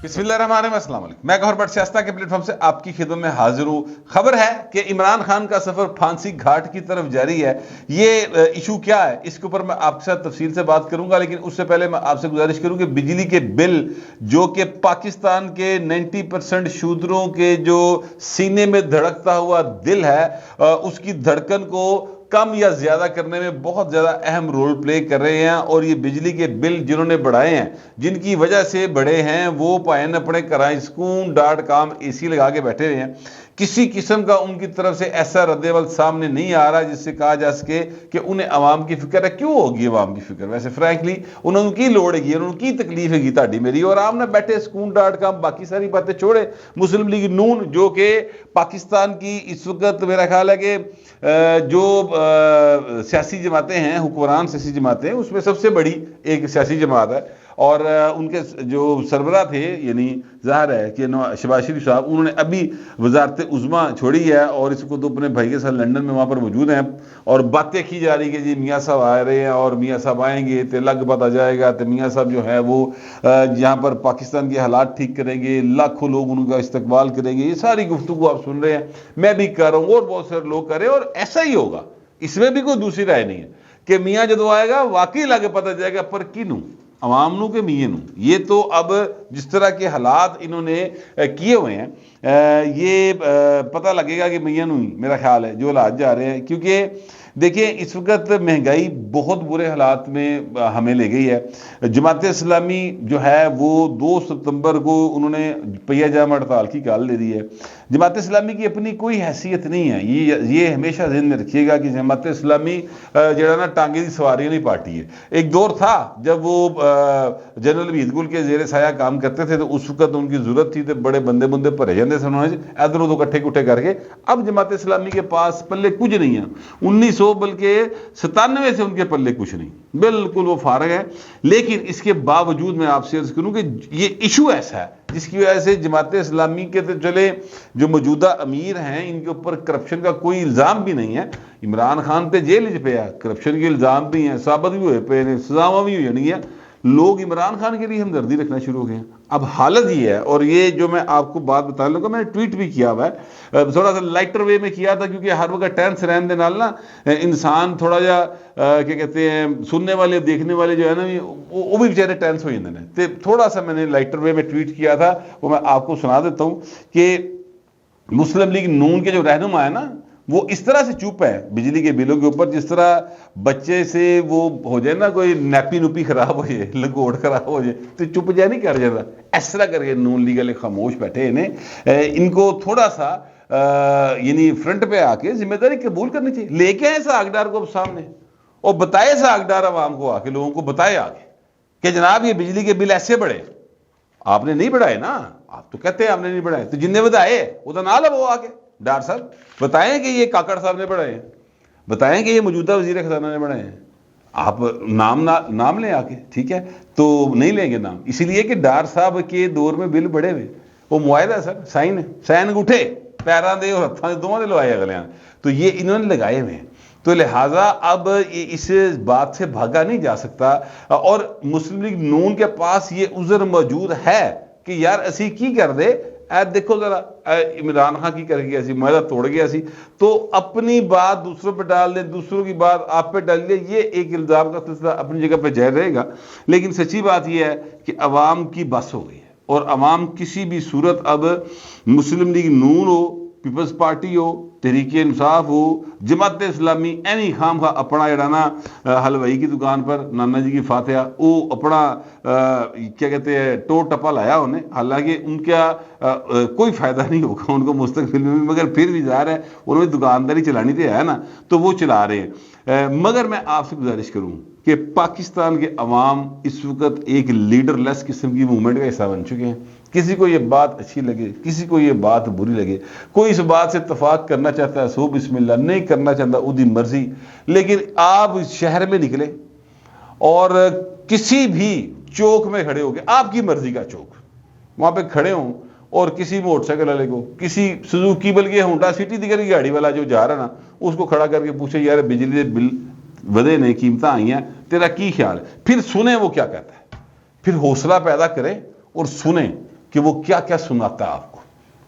بسم اللہ الرحمن الرحیم، السلام علیکم۔ میں گوہر بٹ سیاستہ کے پلیٹ فارم سے آپ کی خدمت میں حاضر ہوں۔ خبر ہے کہ عمران خان کا سفر پھانسی گھاٹ کی طرف جاری ہے۔ یہ ایشو کیا ہے اس کے اوپر میں آپ کے ساتھ تفصیل سے بات کروں گا، لیکن اس سے پہلے میں آپ سے گزارش کروں کہ بجلی کے بل جو کہ پاکستان کے 90% شودروں کے جو سینے میں دھڑکتا ہوا دل ہے، اس کی دھڑکن کو کم یا زیادہ کرنے میں بہت زیادہ اہم رول پلے کر رہے ہیں۔ اور یہ بجلی کے بل جنہوں نے بڑھائے ہیں، جن کی وجہ سے بڑے ہیں، وہ پائن اپنے karaiskoon.com اے سی لگا کے بیٹھے ہوئے ہیں۔ کسی قسم کا ان کی طرف سے ایسا رد عمل سامنے نہیں آ رہا جس سے کہا جا سکے کہ انہیں عوام کی فکر ہے۔ کیوں ہوگی عوام کی فکر؟ ویسے فرینکلی انہوں کی لوڑ ہے، انہوں کی تکلیف ہے تاڑی میری، اور آپ نہ بیٹھے skoon.com، باقی ساری باتیں چھوڑے۔ مسلم لیگ نون جو کہ پاکستان کی اس وقت میرا خیال ہے کہ جو سیاسی جماعتیں ہیں، حکمران سیاسی جماعتیں، اس میں سب سے بڑی ایک سیاسی جماعت ہے، اور ان کے جو سربراہ تھے، یعنی ظاہر ہے کہ شہباز شریف صاحب، انہوں نے ابھی وزارت عظمیٰ چھوڑی ہے اور اس کو تو اپنے بھائی کے ساتھ لندن میں وہاں پر موجود ہیں، اور باتیں کی جا رہی کہ جی میاں صاحب آ رہے ہیں اور میاں صاحب آئیں گے تو الگ بات آ جائے گا، تو میاں صاحب جو ہے وہ یہاں پر پاکستان کے حالات ٹھیک کریں گے، لاکھوں لوگ ان کا استقبال کریں گے۔ یہ ساری گفتگو آپ سن رہے ہیں، میں بھی کر رہا ہوں اور بہت سارے لوگ کر رہے ہیں، اور ایسا ہی ہوگا، اس میں بھی کوئی دوسری رائے نہیں ہے کہ میاں جدو آئے گا واقعی لاگے پتہ جائے گا پر کنوں، عوام نو کے میاں نو۔ یہ تو اب جس طرح کے حالات انہوں نے کیے ہوئے ہیں، یہ پتہ لگے گا کہ میاں نو ہی، میرا خیال ہے جو حالات جا رہے ہیں۔ کیونکہ دیکھیں اس وقت مہنگائی بہت برے حالات میں ہمیں لے گئی ہے۔ جماعت اسلامی جو ہے وہ 2 ستمبر کو انہوں نے پہیہ جام ہڑتال کی کال دے دی ہے۔ جماعت اسلامی کی اپنی کوئی حیثیت نہیں ہے، یہ ہمیشہ ذہن میں رکھیے گا کہ جماعت اسلامی جڑا نا ٹانگے دی سواری نہیں پارٹی ہے۔ ایک دور تھا جب وہ جنرل وحید گل کے زیر سایہ کام کرتے تھے تو اس وقت ان کی ضرورت تھی تو بڑے بندے بھرے جاندے سن، ادھر ادھر کٹھے کٹھے کر کے۔ اب جماعت اسلامی کے پاس پلے کچھ نہیں ہے، 1900 بلکہ 97 سے ان کے پلے کچھ نہیں، بالکل وہ فارغ ہے۔ لیکن اس کے باوجود میں آپ سے عرض کروں کہ یہ ایشو ایسا ہے جس کی وجہ سے جماعت اسلامی کے تو چلے جو موجودہ امیر ہیں ان کے اوپر کرپشن کا کوئی الزام بھی نہیں ہے۔ عمران خان تے جیل وچ پیا، کرپشن کے الزام بھی ہیں، ثابت بھی ہوئے پے نے، سزاواں بھی ہوئی ہیں۔ لوگ عمران خان کے لیے ہمدردی رکھنا شروع ہو گئے ہیں۔ اب حالت یہ ہے، اور یہ جو میں آپ کو بات بتا لوں گا، میں نے ٹویٹ بھی کیا ہوا ہے، تھوڑا سا لائٹر وے میں کیا تھا کیونکہ ہر وقت ٹینس رہنے دے نال نا انسان تھوڑا جا کیا کہتے ہیں، سننے والے دیکھنے والے جو ہے نا وہ بھی بیچارے ٹینس ہو جاتے ہیں، تو تھوڑا سا میں نے لائٹر وے میں ٹویٹ کیا تھا، وہ میں آپ کو سنا دیتا ہوں کہ مسلم لیگ نون کے جو رہنما ہے نا، وہ اس طرح سے چپ ہے بجلی کے بلوں کے اوپر جس طرح بچے سے وہ ہو جائے نا، کوئی نیپی نوپی خراب ہو جائے، لنگوٹ خراب ہو جائے تو چپ جائے نہیں کر جاتا، اس طرح کر کے نون لیگ والے خاموش بیٹھے ہیں۔ ان کو تھوڑا سا یعنی فرنٹ پہ آ کے ذمہ داری قبول کرنی چاہیے، لے کے آئے ساگدار کو سامنے اور بتائے ساگدار عوام کو، آ کے لوگوں کو بتائے آگے کہ جناب یہ بجلی کے بل ایسے بڑھے، آپ نے نہیں بڑھائے نا، آپ تو کہتے ہیں آپ نے نہیں بڑھائے، تو جن نے بتائے وہ تو نہ لو، آ کے ڈار صاحب بتائیں کہ یہ کاکڑ صاحب نے بڑھائے ہیں، بتائیں کہ یہ موجودہ وزیر خزانہ نے بڑھائے ہیں، آپ نام لیں آ کے، ٹھیک ہے؟ تو نہیں لیں گے نام، اسی لیے کہ ڈار صاحب کے دور میں بل بڑھے ہوئے، وہ معاہدہ ہے سر، سائن ہے، سائن انگوٹھے پیران دے اور ہتھاں دے دونوں دے لوائے اگلے ہیں، تو یہ انہوں نے لگائے ہوئے ہیں۔ تو لہٰذا اب اس بات سے بھاگا نہیں جا سکتا، اور مسلم لیگ نون کے پاس یہ عذر موجود ہے کہ یار اسی کی کر دے، دیکھو ذرا عمران خان کی کر گیا سی، معاہدہ توڑ گیا سی، تو اپنی بات دوسروں پہ ڈال دیں، دوسروں کی بات آپ پہ ڈال دیں، یہ ایک الزام کا سلسلہ اپنی جگہ پہ جاری رہے گا۔ لیکن سچی بات یہ ہے کہ عوام کی بس ہو گئی ہے، اور عوام کسی بھی صورت اب مسلم لیگ نون ہو، پیپلز پارٹی ہو، تحریک انصاف ہو، جماعت اسلامی، اینی خام خواہ اپنا جڑانا حلوائی کی دکان پر نانا جی کی فاتحہ وہ اپنا کیا کہتے ہیں ٹو ٹپا لایا انہیں، حالانکہ ان کا کوئی فائدہ نہیں ہوگا ان کو مستقبل میں، مگر پھر بھی ظاہر ہے انہوں نے دکانداری چلانی تو ہے نا، تو وہ چلا رہے ہیں۔ مگر میں آپ سے گزارش کروں کہ پاکستان کے عوام اس وقت ایک لیڈر لیس قسم کی موومنٹ کا حصہ بن چکے ہیں۔ کسی کو یہ بات اچھی لگے، کسی کو یہ بات بری لگے، کوئی اس بات سے اتفاق کرنا چاہتا ہے سو بسم اللہ، نہیں کرنا چاہتا وہ دی مرضی، لیکن آپ شہر میں نکلے اور کسی بھی چوک میں کھڑے ہو کے، آپ کی مرضی کا چوک وہاں پہ کھڑے ہوں، اور کسی موٹر سائیکل والے کو، کسی سزوکی بلکہ ہونڈا سٹی دیگر کی گاڑی والا جو جا رہا نا، اس کو کھڑا کر کے پوچھے یار بجلی دے بل ودے نہیں، قیمتیں آئی ہیں، تیرا کی خیال ہے؟ پھر سنیں وہ کیا کہتا ہے، پھر حوصلہ پیدا کریں اور سنیں کہ وہ کیا کیا سناتا ہے آپ کو.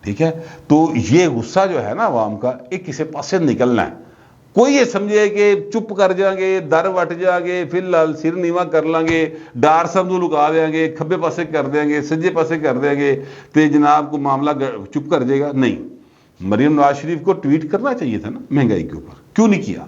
ٹھیک ہے, تو یہ غصہ جو ہے نا عوام کا, ایک کسی پاس سے نکلنا ہے. کوئی یہ سمجھے کہ چپ کر جائیں گے, در وٹ جائیں گے, فی الحال سر نیواں کر لیں گے, ڈار سب لکا دیں گے, کھبے پاسے کر دیں گے, سجے پاسے کر دیں گے, تو جناب کو معاملہ چپ کر جائے گا. نہیں, مریم نواز شریف کو ٹویٹ کرنا چاہیے تھا نا مہنگائی کے اوپر, کیوں نہیں کیا؟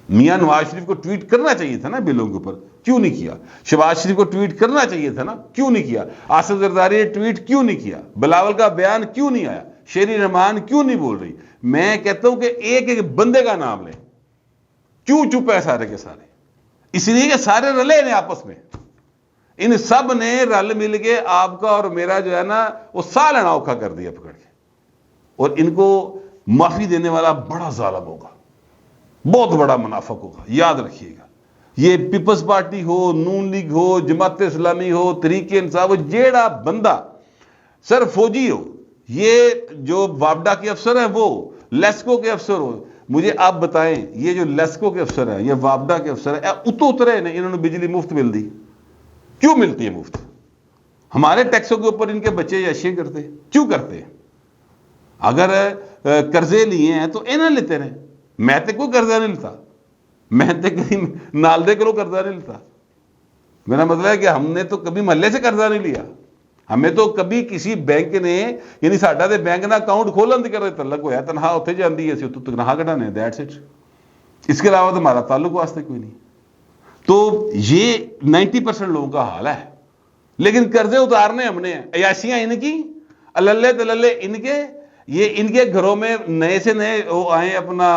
میاں نواز شریف کو ٹویٹ کرنا چاہیے تھا نا بلوں کے اوپر, کیوں نہیں کیا؟ شہباز شریف کو ٹویٹ کرنا چاہیے تھا نا, کیوں نہیں کیا؟ آصف زرداری نے ٹویٹ کیوں نہیں کیا؟ بلاول کا بیان کیوں نہیں آیا؟ شیری رحمان کیوں نہیں بول رہی؟ میں کہتا ہوں کہ ایک ایک بندے کا نام لیں, کیوں چپ ہے سارے کے سارے؟ اس لیے کہ سارے رلے ہیں آپس میں, ان سب نے رل مل کے آپ کا اور میرا جو ہے نا وہ سا لینا اوکھا کر دیا پکڑ کے, اور ان کو معافی دینے والا بڑا ظالم ہوگا, بہت بڑا منافق ہوگا. یاد رکھیے گا, یہ پیپلز پارٹی ہو, نون لیگ ہو, جماعت اسلامی ہو, تحریک انصاف ہو, جیڑا بندہ سر فوجی ہو, یہ جو وابڈا کے افسر ہیں وہ لیسکو کے افسر ہو, مجھے آپ بتائیں یہ جو لیسکو کے افسر ہیں, یہ وابڈا کے افسر ہیں, اترے ہیں, انہوں نے بجلی مفت مل دی. کیوں ملتی ہے مفت؟ ہمارے ٹیکسوں کے اوپر ان کے بچے عیاشیاں کرتے, کیوں کرتے ہیں؟ اگر قرضے لیے ہیں تو انہیں لیتے رہے. میں تو کوئی قرضہ نہیں لیتا, میں تو کہیں نال دے کرو قرضہ نہیں لیتا. میرا مطلب ہے کہ ہم نے تو کبھی محلے سے قرضہ نہیں لیا, ہمیں تو کبھی کسی بینک نے, یعنی ساڈا تے بینک نہ اکاؤنٹ کھولن دی کرے تعلق ہویا, تنخواہ اتنے جاندی ہے, اسی اتوں تنخواہ کٹانے, دیٹس اٹ. اس کے علاوہ تو ہمارا تعلق واسطے کوئی نہیں. تو یہ 90% لوگوں کا حال ہے. لیکن قرضے اتارنے ہم نے ہیں, عیاشیاں ان کی, اللہ تللے ان کے, یہ ان کے گھروں میں نئے سے نئے وہ آئیں, اپنا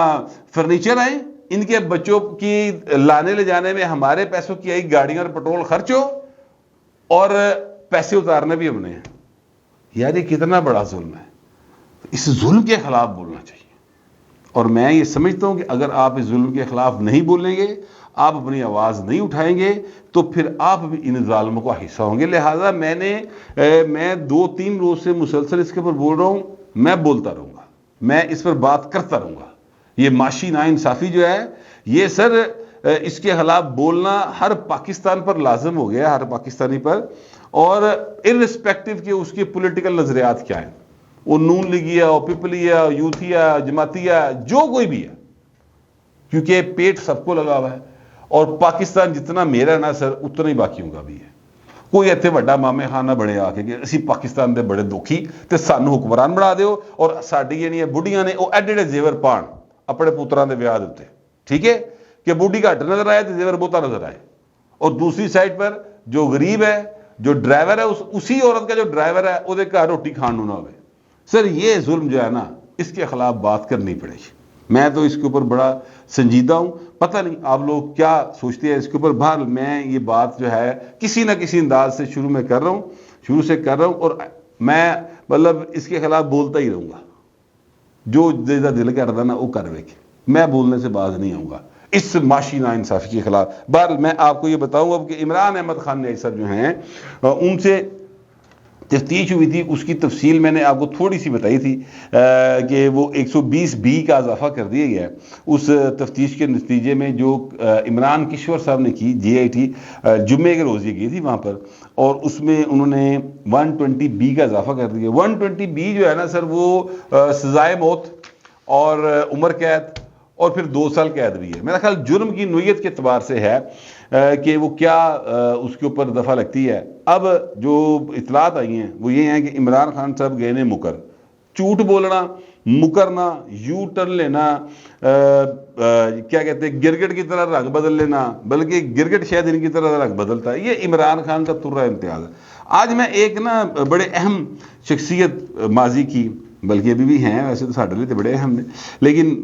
فرنیچر آئیں, ان کے بچوں کی لانے لے جانے میں ہمارے پیسوں کی آئی گاڑیاں اور پٹرول خرچ ہو, اور پیسے اتارنے بھی ہم نے ہیں. یار یہ کتنا بڑا ظلم ہے. اس ظلم کے خلاف بولنا چاہیے, اور میں یہ سمجھتا ہوں کہ اگر آپ اس ظلم کے خلاف نہیں بولیں گے, آپ اپنی آواز نہیں اٹھائیں گے, تو پھر آپ بھی ان ظالموں کا حصہ ہوں گے. لہٰذا میں 2-3 روز سے مسلسل اس کے اوپر بول رہا ہوں, میں بولتا رہوں گا, میں اس پر بات کرتا رہوں گا. یہ معاشی ناانصافی جو ہے, یہ سر اس کے خلاف بولنا ہر پاکستان پر لازم ہو گیا, ہر پاکستانی پر, اور ارسپیکٹو کہ اس کے پولیٹیکل نظریات کیا ہیں, وہ نون لیگی ہے, وہ پیپلی ہے, یوتھی ہے, جماعتی ہے, جو کوئی بھی ہے, کیونکہ پیٹ سب کو لگا ہوا ہے, اور پاکستان جتنا میرا نا سر اتنا ہی باقیوں کا بھی ہے. کوئی ایتھے وڈا مامے خان نہ بڑے آ کے کہ اسی پاکستان دے بڑے دکھی تے سانو حکمران بنا دیو, اور ساڈی جڑیاں بڑھیاں نے وہ ایڈے زیور پان اپنے پوتراں دے ویاہ دے. ٹھیک ہے, کہ بوڈھی گھٹ نظر آئے تو زیور بہتا نظر آئے, اور دوسری سائڈ پر جو غریب ہے, جو ڈرائیور ہے, اسی عورت کا جو ڈرائیور ہے وہ گھر روٹی کھان نہ ہوئے. سر یہ ظلم جو ہے نا, اس کے خلاف بات کرنی پڑے گی. میں تو اس کے اوپر بڑا سنجیدہ ہوں. پتہ نہیں آپ لوگ کیا سوچتے ہیں اس کے اوپر. بہرحال میں یہ بات جو ہے کسی نہ کسی انداز سے شروع سے کر رہا ہوں, اور میں مطلب اس کے خلاف بولتا ہی رہوں گا. جو دل کرتا نا وہ کروے کے, میں بولنے سے باز نہیں آؤں گا اس معاشی ناانصافی کے خلاف. بہرحال میں آپ کو یہ بتاؤں گا کہ عمران احمد خان نیسر جو ہیں, ان سے تفتیش ہوئی تھی, اس کی تفصیل میں نے آپ کو تھوڑی سی بتائی تھی کہ وہ 120B کا اضافہ کر دیا گیا ہے. اس تفتیش کے نتیجے میں جو عمران کشور صاحب نے کی, GIT جمعے کے روز یہ گئی تھی وہاں پر, اور اس میں انہوں نے 120B کا اضافہ کر دیا. 120B جو ہے نا سر, وہ سزائے موت اور عمر قید اور پھر 2 سال قید بھی ہے. میرا خیال جرم کی نوعیت کے اعتبار سے ہے کہ وہ کیا اس کے اوپر دفعہ لگتی ہے. اب جو اطلاعات آئی ہیں وہ یہ ہیں کہ عمران خان صاحب گئے نے مکر, جھوٹ بولنا, مکرنا, یو ٹرن لینا, کیا کہتے ہیں گرگٹ کی طرح رنگ بدل لینا, بلکہ گرگٹ شاید ان کی طرح رنگ بدلتا ہے. یہ عمران خان کا ترہ امتیاز ہے. آج میں ایک نا بڑے اہم شخصیت ماضی کی, بلکہ ابھی بھی ہیں, ویسے تو ساڈے لیے تو بڑے اہم نے, لیکن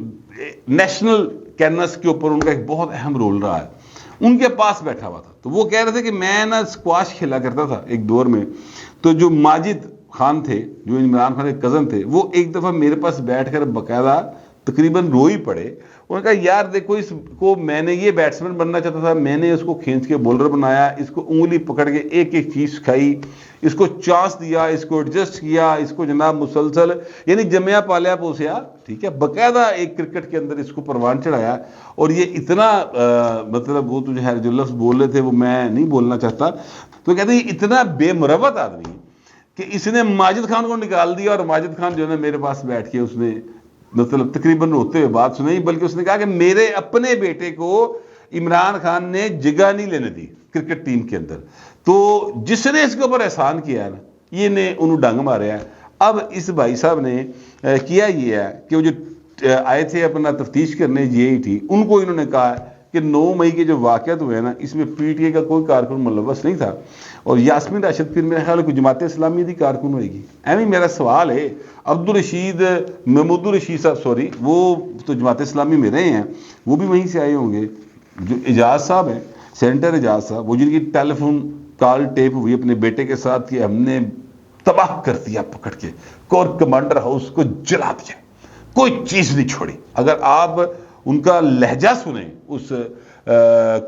نیشنل کینوس کے اوپر ان کا ایک بہت اہم رول رہا ہے. ان کے پاس بیٹھا ہوا تھا, تو وہ کہہ رہے تھے کہ میں نا اسکواش کھیلا کرتا تھا ایک دور میں, تو جو ماجد خان تھے, جو عمران خان کے کزن تھے, وہ ایک دفعہ میرے پاس بیٹھ کر باقاعدہ تقریباً رو ہی پڑے. انہوں نے کہا یار دیکھو, اس کو میں نے یہ بیٹسمین بننا چاہتا تھا, میں نے اس کو کھینچ کے بولر بنایا, اس کو انگلی پکڑ کے ایک ایک چیز سکھائی, اس کو چانس دیا, اس کو ایڈجسٹ کیا, اس کو جناب مسلسل یعنی جمیا پالیا پوسیا, ٹھیک ہے, باقاعدہ ایک کرکٹ کے اندر اس کو پروان چڑھایا. اور یہ اتنا مطلب وہ تو جو لفظ بول رہے تھے وہ میں نہیں بولنا چاہتا, تو کہتے ہیں اتنا بے مروت آدمی کہ اس نے ماجد خان کو نکال دیا، اور ماجد خان جو ہے نا میرے پاس بیٹھ کے اس نے مطلب تقریباً روتے ہوئے بات سنائی، بلکہ اس نے کہا کہ میرے اپنے بیٹے کو عمران خان نے جگہ نہیں لینے دی کرکٹ ٹیم کے اندر، تو جس نے اس کے اوپر احسان کیا ہے نا یہ نے انہوں ڈنگ مارے ہیں۔ اب اس بھائی صاحب نے کیا یہ ہے کہ وہ جو آئے تھے اپنا تفتیش کرنے JAT، ان کو انہوں نے کہا کہ 9 مئی کے جو واقعات ہوئے ہیں نا اس میں PTI کا کوئی کارکن ملوث نہیں تھا، اور یاسمین راشد پھر میرے خیال ہے کوئی جماعت اسلامی دی کارکن ہوئے گی۔ ایویں میرا سوال ہے، عبدالرشید محمود الرشید صاحب سوری وہ تو جماعت اسلامی میں رہے ہیں، وہ بھی وہیں سے آئے ہوں گے۔ جو اعجاز صاحب ہیں، سینٹر اعجاز صاحب، وہ جن کی ٹیلی فون کال ٹیپ ہوئی اپنے بیٹے کے ساتھ کہ ہم نے تباہ کر دیا پکڑ کے، کور کمانڈر ہاؤس کو جلا دیا، کوئی چیز نہیں چھوڑی۔ اگر آپ ان کا لہجہ سنیں اس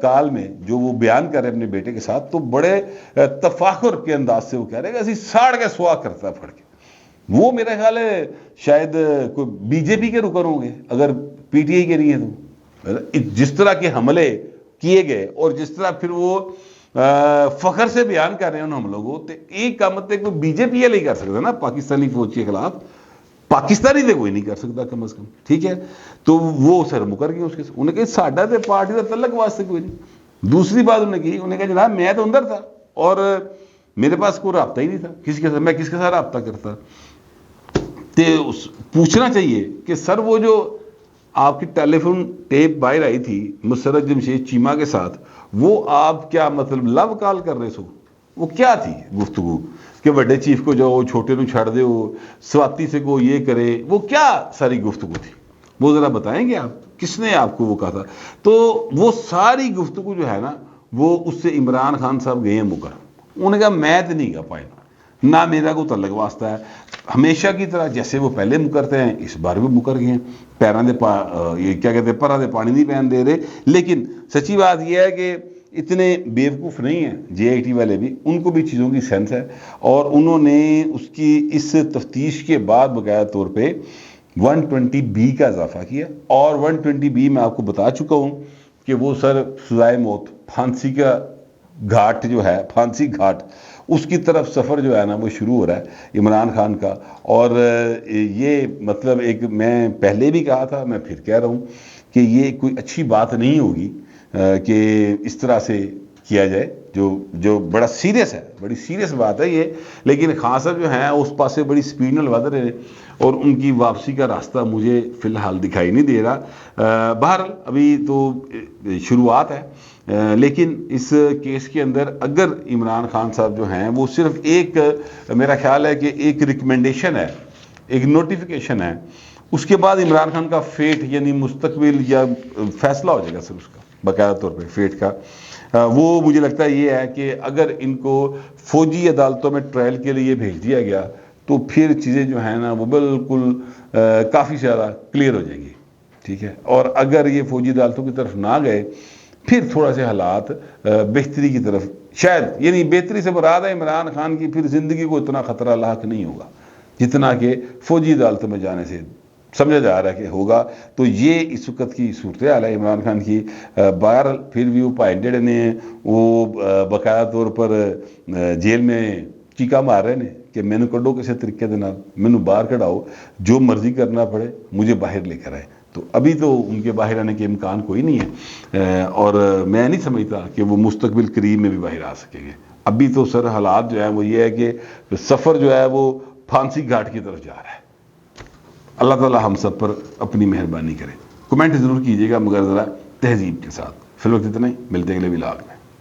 کال میں جو وہ بیان کر رہے ہیں اپنے بیٹے کے ساتھ، تو بڑے تفاخر کے انداز سے وہ کہہ رہے ہیں کہ اسی ساڑ کے سوا کرتا پھڑ کے۔ وہ میرا خیال ہے شاید کوئی BJP کے رکن ہوں گے اگر PTI کے نہیں ہے تو۔ جس طرح کے حملے کیے گئے اور جس طرح پھر وہ فخر سے بیان کر رہے ہیں ان حملوں کو، تو ایک کا مطلب کوئی BJP یہ نہیں کر سکتا نا پاکستانی فوج کے خلاف، پاکستانی سے کوئی نہیں کر سکتا کم از کم، ٹھیک ہے۔ تو وہ سر مکر گئے اس کے، انہوں نے کہا ساڈا تے پارٹی کا تعلق واسطے کوئی نہیں۔ دوسری بات انہوں نے کی، انہوں نے کہا جناب میں تو اندر تھا اور میرے پاس کوئی رابطہ ہی نہیں تھا کسی کے ساتھ، میں کس کے ساتھ رابطہ کرتا۔ تو پوچھنا چاہیے کہ سر وہ جو آپ کی ٹیلی فون ٹیپ باہر آئی تھی مسرت جمشید چیمہ کے ساتھ، وہ آپ کیا مطلب لو کال کر رہے سو؟ وہ کیا تھی گفتگو کہ بڑے چیف کو جاؤ چھوٹے نو چھڑ دے، سواتی سے کو یہ کرے، وہ کیا ساری گفتگو تھی؟ وہ ذرا بتائیں گے آپ، کس نے آپ کو وہ کہا تھا؟ تو وہ ساری گفتگو جو ہے نا وہ اس سے عمران خان صاحب گئے ہیں مکر، انہوں نے کہا میں تو نہیں گا پائے، نہ میرا کوئی تعلق واسطہ ہے، ہمیشہ کی طرح جیسے وہ پہلے مکرتے ہیں اس بار بھی مکر گئے ہیں، پیران دے یہ کیا کہتے ہیں پرا دے پانی نہیں پہن دے رہے۔ لیکن سچی بات یہ ہے کہ اتنے بیوقوف نہیں ہیں JAT والے بھی، ان کو بھی چیزوں کی سینس ہے، اور انہوں نے اس کی اس تفتیش کے بعد باقاعدہ طور پہ 120B کا اضافہ کیا، اور 120B میں آپ کو بتا چکا ہوں کہ وہ سر سزائے موت، پھانسی کا گھاٹ جو ہے، پھانسی گھاٹ، اس کی طرف سفر جو ہے نا وہ شروع ہو رہا ہے عمران خان کا۔ اور یہ مطلب ایک میں پہلے بھی کہا تھا، میں پھر کہہ رہا ہوں کہ یہ کوئی اچھی بات نہیں ہوگی کہ اس طرح سے کیا جائے، جو بڑا سیریس ہے، بڑی سیریس بات ہے یہ۔ لیکن خان صاحب جو ہیں اس پاسے بڑی سپیڈ نال ود رہے ہیں، اور ان کی واپسی کا راستہ مجھے فی الحال دکھائی نہیں دے رہا۔ بہرحال ابھی تو شروعات ہے، لیکن اس کیس کے اندر اگر عمران خان صاحب جو ہیں وہ صرف ایک، میرا خیال ہے کہ ایک ریکمنڈیشن ہے، ایک نوٹیفیکیشن ہے، اس کے بعد عمران خان کا فیٹ یعنی مستقبل یا فیصلہ ہو جائے گا سر اس کا باقاعدہ طور پہ فیٹ کا۔ وہ مجھے لگتا ہے یہ ہے کہ اگر ان کو فوجی عدالتوں میں ٹرائل کے لیے بھیج دیا گیا تو پھر چیزیں جو ہیں نا وہ بالکل کافی زیادہ کلیئر ہو جائیں گی، ٹھیک ہے۔ اور اگر یہ فوجی عدالتوں کی طرف نہ گئے پھر تھوڑا سے حالات بہتری کی طرف شاید، یعنی بہتری سے مراد ہے عمران خان کی پھر زندگی کو اتنا خطرہ لاحق نہیں ہوگا جتنا کہ فوجی عدالتوں میں جانے سے سمجھا جا رہا ہے کہ ہوگا۔ تو یہ اس وقت کی صورتحال ہے عمران خان کی۔ بہرحال پھر بھی وہ پائنڈیڈ نے وہ باقاعدہ طور پر جیل میں چیکا مار رہے ہیں کہ مینو کڈو کسی طریقے دے نال، مینو باہر کਢਾਓ، جو مرضی کرنا پڑے مجھے باہر لے کر آئے۔ تو ابھی تو ان کے باہر آنے کے امکان کوئی نہیں ہے، اور میں نہیں سمجھتا کہ وہ مستقبل قریب میں بھی باہر آ سکیں گے۔ ابھی تو سر حالات جو ہیں وہ یہ ہے کہ سفر جو ہے وہ پھانسی گھاٹ کی طرف جا رہا ہے۔ اللہ تعالی ہم سب پر اپنی مہربانی کرے۔ کمنٹ ضرور کیجیے گا مگر ذرا تہذیب کے ساتھ۔ فی الوقت اتنا ہی، ملتے ہیں اگلے ولاگ میں۔